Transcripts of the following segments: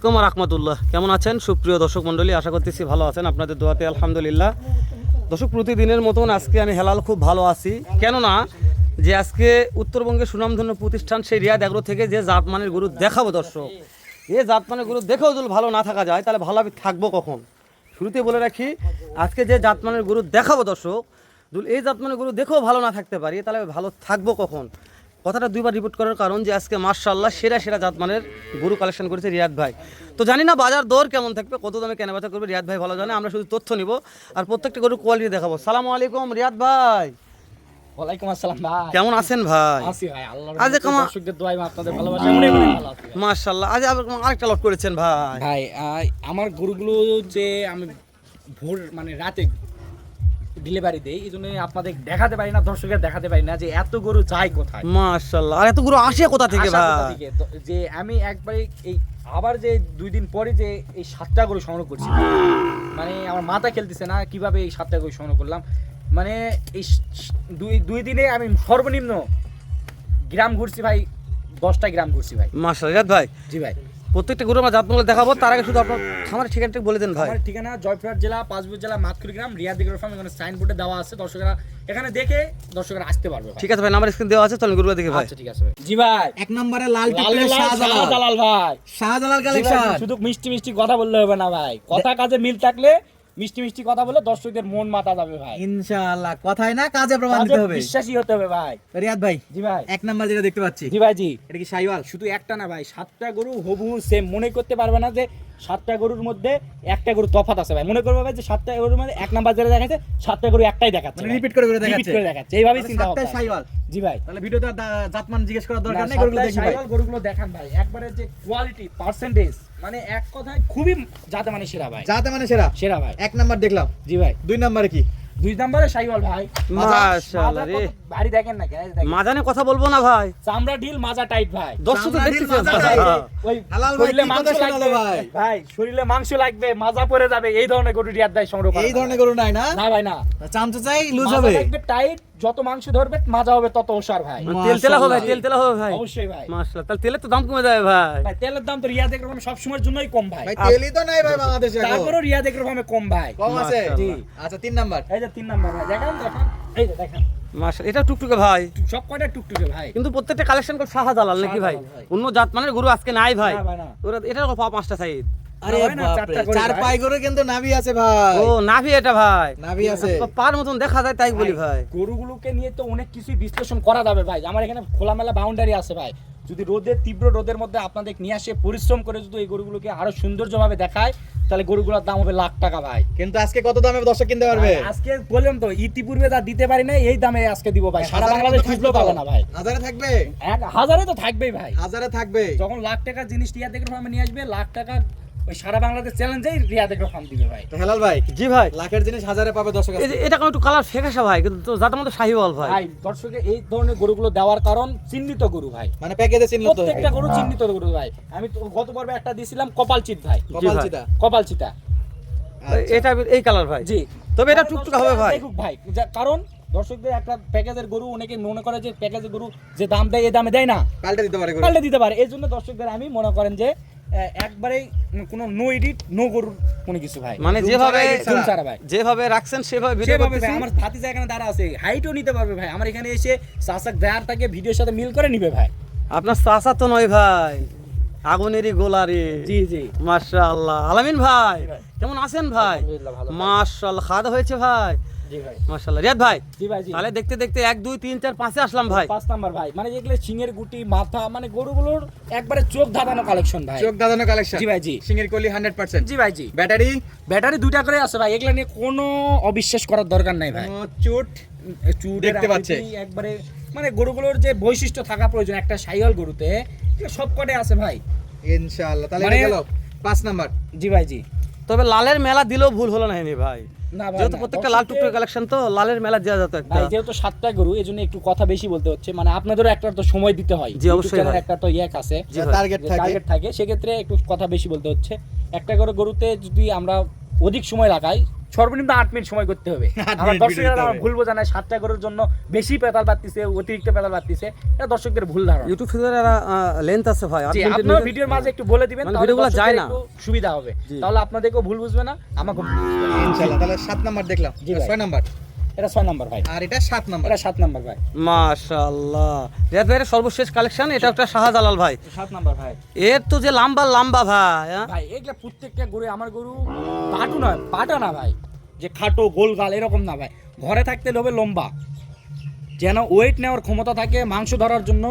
কুমার রাহমাতুল্লাহ, কেমন আছেন সুপ্রিয় দর্শক মণ্ডলী? আশা করতেছি ভালো আছেন, আপনাদের দোয়াতে আলহামদুলিল্লাহ। দর্শক, প্রতিদিনের মতন আজকে আমি হেলাল খুব ভালো আছি। কেননা যে আজকে উত্তরবঙ্গের সুনামধন্য প্রতিষ্ঠান সেই রিয়াদ এগ্রো থেকে যে জাতমানের গরু দেখাবো দর্শক, এই জাতমানের গরু দেখেও যদি ভালো না থাকা যায় তাহলে ভালো আমি থাকবো কখন? শুরুতে বলে রাখি, আজকে যে জাতমানের গরু দেখাবো দর্শক, যদি এই জাতমানের গরু দেখেও ভালো না থাকতে পারি তাহলে ভালো থাকবো কখন? কথাটা দুইবার রিপোর্ট করার কারণ যে আজকে মাশাআল্লাহ সেরা সেরা জাতমানের গরু কালেকশন করেছে রিয়াদ ভাই। তো জানি না বাজার দর কেমন থাকবে, কত দামে কেনাবেচা করবে রিয়াদ ভাই ভালো জানে। আমরা শুধু তথ্য নিব আর প্রত্যেকটা গরুর কোয়ালিটি দেখাবো। সালামু আলাইকুম রিয়াদ ভাই। ওয়ালাইকুম আসসালাম ভাই। কেমন আছেন ভাই? আছি ভাই, আল্লাহর আজ কেমন দর্শকদের দোয়ায় আপনাদের ভালোবাসা অনেক অনেক ভালো আছি ভাই। মাশাআল্লাহ। আজ আরেকটা লট করেছেন ভাই। ভাই আমার গরুগুলো যে আমি ভোর মানে রাতে ডেলিভারি দেই, এই জন্য আপনাদের দেখাতে পারি না, দর্শকের দেখাতে পারি না যে এত গরু যায় কোথায়। মাশাআল্লাহ। আর এত গরু আসে কোথা থেকে আশা কোথা ভাই? থেকে? যে আমি একবারে এই আবার যে 2 দিন পরে যে এই 7টা গরু সংগ্রহ করছি, মানে আমার মাথা খেলতেছে না কিভাবে এই 7টা গরু সংগ্রহ করলাম। মানে এই দুই দিনে আমি সর্বনিম্ন গ্রাম ঘুরছি ভাই, 10টা গ্রাম ঘুরছি ভাই। মাশাআল্লাহ। রিয়াদ ভাই, জি ভাই। প্রত্যেকটা গরু আমরা জাতমানগুলো দেখাবো, তার আগে শুধু আপনার খামারের ঠিকানাটা বলে দেন ভাই। আমার ঠিকানা জয়পুরহাট জেলা, পাঁচপুর জেলা, মাতকুড়ি গ্রাম, রিয়াদ এগ্রো ফার্ম। এখানে সাইনবোর্ডে দেওয়া আছে, দর্শকরা এখানে দেখে দর্শকরা আসতে পারবে ভাই। ঠিক আছে ভাই, নাম্বার স্ক্রিন দেওয়া আছে, চলেন গরুগুলো দেখে ভাই। আচ্ছা ঠিক আছে ভাই। জি ভাই, এক নম্বরে লাল লালের টিপের লাল শাহজালাল ভাই। শাহজালাল জি ভাই, কালেকশন। শুধু মিষ্টি মিষ্টি কথা বললে হবে না ভাই, কথা কাজে মিল থাকলে মিষ্টি মিষ্টি কথা বলে দর্শকদের মন মাতা যাবে ভাই। ইনশাআল্লাহ, কথাই না কাজে প্রমাণ দিতে কাজে হবে। বিশ্বাসী হতে হবে ভাই। রিয়াদ ভাই, জি ভাই। এক নাম্বার যেটা দেখতে পাচ্ছি, জি ভাই। জি, এটা কি শাইওয়াল? শুধু একটা না ভাই, 7টা গরু হুবহু সেম। মনে করতে পারবে না যে 7টা গরুর মধ্যে একটা গরু তফাৎ আছে ভাই। মনে করবে ভাই যে 7টা গরুর মধ্যে এক নাম্বার যেটা দেখাচ্ছে 7টা গরু একটাই দেখাচ্ছে, মানে রিপিট করে করে রিপিট দেখাচ্ছে। করে দেখাচ্ছে। এইভাবেই চিন্তা সাতটা ভাবনা। শাইওয়াল। জি ভাই। তাহলে ভিডিওতে জাতমান জিজ্ঞেস করার দরকার না, নেই, গরুগুলো দেখি ভাই। শাইওয়াল গরুগুলো দেখান ভাই, একবারে যে কোয়ালিটি পার্সেন্টেজ, মানে এক কথায় খুবই যাতে মানে সেরা ভাই, যাতে মানে সেরা। সেরা ভাই। এক নাম্বার দেখলাম, জি ভাই। 2 নাম্বারে কি? 2 নম্বরে শাইওয়াল ভাই। মাশাআল্লাহ রে। ভারী দেখেন না, গ্যাস দেখেন, মাজানে কথা বলবো না ভাই, চামড়া ঢিল, মাজা টাইট ভাই। দর্শক তো চামড়া ঢিল, দেখতেছেন মাজা ভাই। টাইট। ওই হালাল ভাই, শরীরে কি মাংস কথা শোনালো লাগবে ভাই? ভাই, শরীরে মাংস লাগবে, মাজা পড়ে যাবে, এই ধরনের গরু রিয়াদ ভাই সংগ্রহ করে। এই ধরনের গরু নাই না? না ভাই না, চামচা চাই লুজ মাজা হবে। লাগবে টাইট, যত মাংস ধরবে মাজা হবে তত ওসার ভাই। তেল তেলা হবে, মাশাআল্লাহ। তেল তেলা হবে ভাই। অবশ্যই ভাই। মাশাআল্লাহ, তাহলে তেলের তো দাম কমে যাবে ভাই। ভাই তেলের দাম তো রিয়াদ এগ্রো ফার্মে সবসময়ের জন্যই কম ভাই, ভাই তেলই তো নাই ভাই বাংলাদেশে এখন। তারপরেও রিয়াদ এগ্রো ফার্মে কম ভাই। কম আছে। মাশাআল্লাহ। জি। আচ্ছা 3 নাম্বার। এই যে 3 নাম্বার ভাই, দেখেন দেখেন, এই যে দেখেন, মাশাআল্লাহ, এটা টুকটুকে ভাই, সব কয়টা টুকটুকে ভাই। কিন্তু প্রত্যেকটা কালেকশন করে শাহজালাল নাকি ভাই? শাহজালাল ভাই। অন্য জাতমানের গরু আজকে নাই ভাই। না ভাই না। ওরা এটার পা 5টা সাইড। আরে হয় না, বাপ রে, 4টা করে 4 ভাই। পাই গরু কিন্তু নাভি আছে ভাই। ও নাভি এটা ভাই, নাভি আছে। পার মতন দেখা যায় তাই বলি ভাই। গরুগুলোকে নিয়ে তো অনেক কিছুই বিশ্লেষণ করা যাবে ভাই। আমার এখানে খোলামেলা বাউন্ডারি আছে ভাই। যদি তীব্র রোদের মধ্যে আপনাদের নিয়ে আসে পরিশ্রম করে যদি এই গরুগুলোকে আরো সৌন্দর্যভাবে দেখায়, তাহলে গরুগুলোর দাম হবে লাখ টাকা ভাই। কিন্তু আজকে কত দামে দর্শক কিনতে পারবে? আজকে বললাম তো, ইতিপূর্বে যা দিতে পারি না এই দামে আজকে দিব ভাই। সারা বাংলাদেশ খুঁজলেও পাবে না ভাই। হাজারে থাকবে? 1000-এ তো থাকবেই ভাই। হাজারে থাকবে। যখন লাখ টাকার জিনিস রিয়াদ এগ্রো ফার্মে নিয়ে আসবে, লাখ টাকা ওই সারা বাংলাদেশ চ্যালেঞ্জেই রিয়াদ এগ্রো ফার্ম দিবে ভাই। তো হেলাল ভাই, জি ভাই, লাখের জিনিস হাজারে পাবে দর্শক এই যে এটা কেমন একটু কালার ফেকাশা ভাই, কিন্তু তো যাটার মধ্যে শাহিওয়াল ভাই। ভাই দর্শকে এই ধরনের গরুগুলো দেওয়ার কারণ চিহ্নিত গরু ভাই। মানে প্যাকেজে চিনলো তো। প্রত্যেকটা গরু চিহ্নিত গরু ভাই। আমি তো গত পর্বে একটা দিয়েছিলাম কপালচিত ভাই, কপাল ভাই। চিতা। কপালচিতা। এটা এই কালার ভাই। জি, তবে এটা টুকটুকে হবে ভাই। দেখুক ভাই, কারণ দর্শকদের একটা প্যাকেজের গরু অনেকে মনে করে যে প্যাকেজের গরু যে দাম দেয় এই দামে দেয় না, পাল্টে দিতে পারে গরু। পাল্টে দিতে পারে। এই জন্য দর্শকদের আমি মনে করেন যে একবারেই কোনো নো এডিট নো গরুর কোনো কিছু ভাই, মানে যেভাবে ধুম ছাড়া ভাই, যেভাবে রাখছেন সেভাবে ভিডিও সেভাবে ভাই। করতেছি। আমার ভাতিজা এখানে দাঁড়া আছে, হাইটও নিতে পারবে ভাই। আমার এখানে এসে চাচাক দেয়ার তাকে ভিডিওর সাথে মিল করে নিবে ভাই। আপনার চাচা তো নয় ভাই, আগুনেরই গোলারি। জি জি। মাশাআল্লাহ। আলামিন ভাই, ভাই। কেমন আছেন ভাই? আলহামদুলিল্লাহ ভালো। মাশাআল্লাহ, খাওয়া দাওয়া হয়েছে ভাই? জি ভাই। মাশাআল্লাহ। রিয়াদ ভাই, জি ভাই। জি। তাহলে দেখতে দেখতে 1 2 3 4 5 আসলাম ভাই। 5 নাম্বার ভাই, মানে যেগুলো সিংয়ের গুটি মাথা, মানে গরুগুলোর একবারে চোখ ধাঁধানো কালেকশন ভাই। চোখ দাদানো কালেকশন। জি ভাই। জি সিঙ্গের কলি 100%। জি ভাই। জি। ব্যাটারি ব্যাটারি 2টা করে আছে ভাই, এগুলা নিয়ে কোনো অবিশ্বাস করার দরকার নাই ভাই। কোনো চুট চুড়ের দেখতে পাচ্ছে। আকৃতি একবারে, মানে গরুগুলোর যে বৈশিষ্ট্য থাকা প্রয়োজন একটা শাইওয়াল গরুতে, এগুলো সব কটে আছে ভাই। ইনশাআল্লাহ। তাহলে মানে- এটা গেল 5 নাম্বার। জি ভাই। জি। তবে লালের মেলা দিলেও ভুল হলো না নি ভাই, না ভাই, যেহেতু না। প্রত্যেকটা লাল টুকটুকে কালেকশন, তো লালের মেলা দেওয়া যেত একটা। ভাই যেহেতু 7টা গরু, এই জন্য একটু কথা বেশি বলতে হচ্ছে। মানে আপনাদেরও একটা তো সময় দিতে হয়। জি, অবশ্যই YouTube channel ভাই। একটা তো ইয়েক আছে, জি ভাই। টার্গেট থাকে। টার্গেট থাকে, সেক্ষেত্রে একটু কথা বেশি বলতে হচ্ছে। একটা করে গরুতে যদি আমরা অধিক সময় লাগাই, সর্বনিম্ন 8 মিনিট সময় করতে হবে। 8 আমার মিনিট দর্শকেরা ভিডিও আমার দিতে ভুল বোঝা নাই, 7টা গরুর জন্য বেশি পেতাল পাচ্তিছে, অতিরিক্ত পেতাল পাচ্তিছে, এটা দর্শকদের ভুল ধারণা। ইউটিউব ফিচারের লেন্থ আছে ভাই, 8 জি, মিনিটের আপনারা নিচে- ভিডিওর মাঝে একটু বলে দিবেন, মানে তাহলে ভিডিওগুলো যায় দর্শকদের না। একটু সুবিধা হবে, জি। তাহলে আপনাদেরকেও ভুল বুঝবে না, আমাকেও ভুল বুঝবে না। ইনশাআল্লাহ। তাহলে 7 নাম্বার দেখলাম, জি ভাই। 6 নাম্বার, এটা 6 নাম্বার ভাই, আর এটা 7 নাম্বার। এটা 7 নাম্বার ভাই, মাশাআল্লাহ। রিয়াদ ভাইয়ের সর্বশেষ কালেকশন, এটা একটা শাহজালাল ভাই। 7 নাম্বার ভাই। এর তো যে লম্বা লম্বা ভাই, হ্যাঁ? ভাই এগুলা প্রত্যেকটা গরু, আমার গরু পাটু না, পাটা না ভাই, যে খাটো গোল গাল এরকম না ভাই, ঘরে থাকতে হবে লম্বা, যেন ওয়েট নেওয়ার ক্ষমতা থাকে, মাংস ধরার জন্য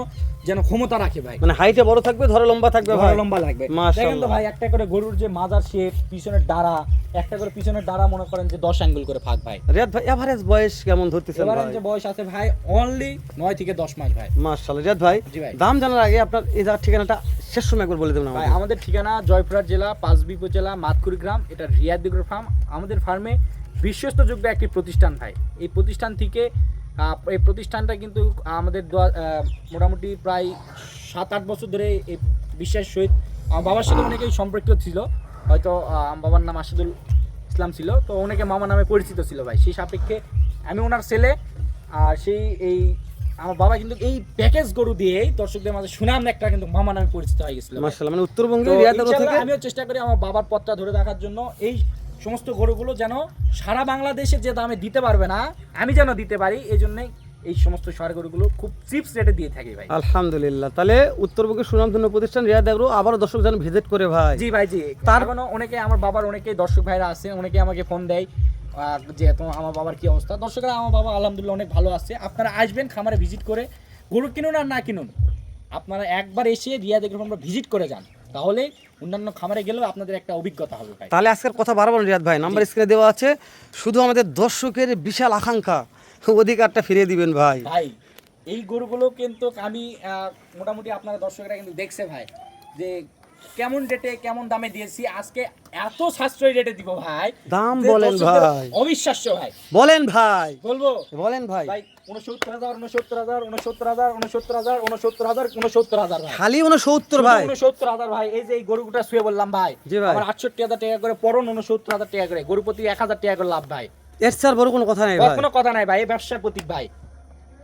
যেন ক্ষমতা রাখে ভাই, মানে হাইটে বড় থাকবে, ধরে লম্বা থাকবে ভাই। ঘরে লম্বা লাগবে। মাশাআল্লাহ। দেখেন তো ভাই, একটা করে গরুর যে মাজার শেপ, পিছনের ডাড়া, একটা করে পিছনের ডাড়া মনে করেন যে 10 অ্যাঙ্গেল করে ফাঁক ভাই। রিয়াদ ভাই এভারেজ বয়স কেমন ধরতেছেন এবারে ভাই? যে বয়স আছে ভাই অনলি 9 থেকে 10 মাস ভাই। মাশাআল্লাহ। রিয়াদ ভাই, জি ভাই। দাম জানার আগে আপনার এই জায়গার ঠিকানাটা শেষ সময় একবার বলে দেবেন ভাই আমাকে। আমাদের ঠিকানা জয়পুরহাট জেলা, পাঁচবি উপজেলা, মাতকুড়ি গ্রাম, এটা রিয়াদ এগ্রো ফার্ম। আমাদের ফার্মে বিশ্বস্তযোগ্য একটি প্রতিষ্ঠান ভাই। এই প্রতিষ্ঠান থেকে এই প্রতিষ্ঠানটা কিন্তু আমাদের মোটামুটি প্রায় 7-8 বছর ধরে এই বিশ্বাসের সহিত আমার বাবার সাথে অনেকেই সম্পর্কিত ছিল, হয়তো আমার বাবার নাম আশিদুল ইসলাম ছিল, তো অনেকে মামা নামে পরিচিত ছিল ভাই। সেই সাপেক্ষে আমি ওনার ছেলে, আর সেই এই আমার বাবা কিন্তু এই প্যাকেজ গরু দিয়েই দর্শকদের মাঝে সুনাম একটা কিন্তু মামা নামে পরিচিত হয়ে গেছিল ভাই। মাশাআল্লাহ, মানে উত্তরবঙ্গে তো রিয়াদ এগ্রো ইনশাআল্লাহ থেকে আমিও চেষ্টা করি আমার বাবার পথটা ধরে রাখার জন্য, এই সমস্ত গরুগুলো যেন সারা বাংলাদেশে যে দামে দিতে পারবে না আমি যেন দিতে পারি, এই জন্যই এই সমস্ত সার গরুগুলো খুব চিপস রেটে দিয়ে থাকি ভাই। আলহামদুলিল্লাহ। তাহলে উত্তরবঙ্গের সুনামধন্য প্রতিষ্ঠান রিয়াদ এগ্রো আবারও দর্শক যেন ভিজিট করে ভাই। জি ভাই, জি। তার কোনো অনেকে আমার বাবার অনেকেই দর্শক ভাইরা আছে, অনেকে আমাকে ফোন দেয় যে আমার বাবার কি অবস্থা। দর্শকরা আমার বাবা আলহামদুলিল্লাহ অনেক ভালো আছে। আপনারা আসবেন খামারে ভিজিট করে, গরু কিনুন আর না কিনুন, আপনারা একবার এসে রিয়াদ এগ্রো ফার্ম ভিজিট করে যান, তাহলে অন্যান্য খামারে গেলেও আপনাদের একটা অভিজ্ঞতা হবে ভাই। তাহলে আজকের কথা বারবার রিয়াদ ভাই, নাম্বার স্ক্রিনে দেওয়া আছে, শুধু আমাদের দর্শকের বিশাল আকাঙ্ক্ষা, অধিকারটা ফিরিয়ে দিবেন ভাই। ভাই এই গরুগুলো কিন্তু আমি মোটামুটি আপনারা দর্শকরা কিন্তু দেখছে ভাই যে কেমন রেটে কেমন দামে দিয়েছি, আজকে এত সাশ্রয়ী রেটে দিব ভাই, দাম যে বলেন দর্শকদের ভাই। অবিশ্বাস্য ভাই, বলেন ভাই, বলবো বলেন ভাই। ভাই 69,000 69,000 69,000 69,000 69,000 69,000 ভাই, খালি 69 ভাই। 69,000 ভাই। এই যে এই গরুটা শুয়ে বললাম ভাই, জি ভাই। আমার 68,000 টাকা করে পড়ন, 69,000 টাকা করে, গরু প্রতি 1,000 টাকা করে লাভ ভাই, এর স্যার বড় কোনো কথা নেই ভাই। কোনো কথা নাই ভাই, এই ব্যবসার প্রতীক ভাই।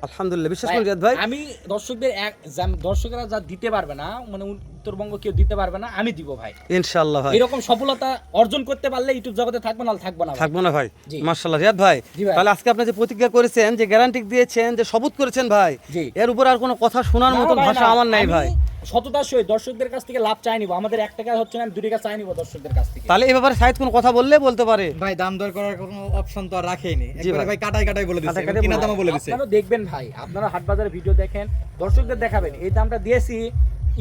আলহামদুলিল্লাহ, বিশ্বাস করুন রিয়াদ ভাই। আমি দর্শকদের দর্শকেরা যা দিতে পারবে না, মানে উত্তরবঙ্গ কেউ দিতে পারবে না, আমি দিব ভাই। ইনশাআল্লাহ ভাই, এরকম সফলতা অর্জন করতে পারলে ইউটিউব জগতে থাকবো না, থাকবো না ভাই। থাকবো না ভাই। জি। মাশাআল্লাহ রিয়াদ ভাই, জি ভাই। তাহলে আজকে আপনি যে প্রতিজ্ঞা করেছেন, যে গ্যারান্টি দিয়েছেন, যে শপথ করেছেন ভাই, জি। এর উপর আর কোনো কথা শোনার না মতো ভাই, ভাষা না। আমার নাই আমি ভাই। সততার সহিত দর্শকদের কাছ থেকে লাভ চাই নিব, আমাদের 1 টাকা হচ্ছে না, আমি 2 টাকা চাই নিব দর্শকদের কাছ থেকে। তাহলে এই ব্যাপারে সাইদ কোনো কথা বললে বলতে পারে। ভাই দাম দর করার কোনো অপশন তো আর রাখেনি, জি একবারে ভাই। ভাই কাটাই কাটাই বলে দিছে, কাটাই কাটাই কিনা বলে দামও বলে দিছে। আপনারা দেখবেন ভাই, আপনারা হাট বাজারে ভিডিও দেখেন, দর্শকদের দেখাবেন, এই দামটা দিয়েছি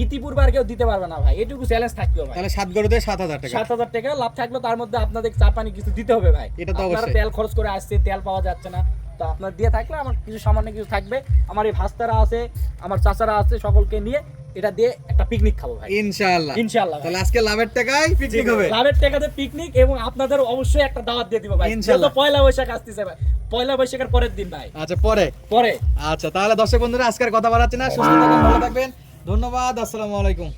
ইতিপূর্বে আর কেউ দিতে পারবে না ভাই, এটুকু চ্যালেঞ্জ থাকলো ভাই। তাহলে 7 গরুতে 7,000 টাকা। 7,000 টাকা লাভ থাকলো, তার মধ্যে আপনাদের চা পানি কিছু দিতে হবে ভাই। এটা তো আপনারা অবশ্যই। তেল খরচ করে আসছে, তেল পাওয়া যাচ্ছে না, তো আপনার দিয়ে থাকলে আমার কিছু সামান্য কিছু থাকবে, আমার এই ভাস্তারা আছে, আমার চাচারা আছে, সকলকে নিয়ে এটা দিয়ে একটা পিকনিক খাবো ভাই ইনশাআল্লাহ। ইনশাআল্লাহ ভাই। তাহলে আজকে লাভের টাকায় পিকনিক হবে। লাভের টাকাতে পিকনিক, এবং আপনাদের অবশ্যই একটা দাওয়াত দিয়ে দিব ভাই, ইনশাআল্লাহ। যেহেতু পয়লা বৈশাখ আসতেছে ভাই, পয়লা বৈশাখের পরের দিন ভাই, আচ্ছা পরে। পরে। আচ্ছা তাহলে দর্শক বন্ধুরা আজকের কথা বাড়াচ্ছি না, সুস্থ থাকবেন, ভালো থাকবেন, ধন্যবাদ, আসসালামু আলাইকুম।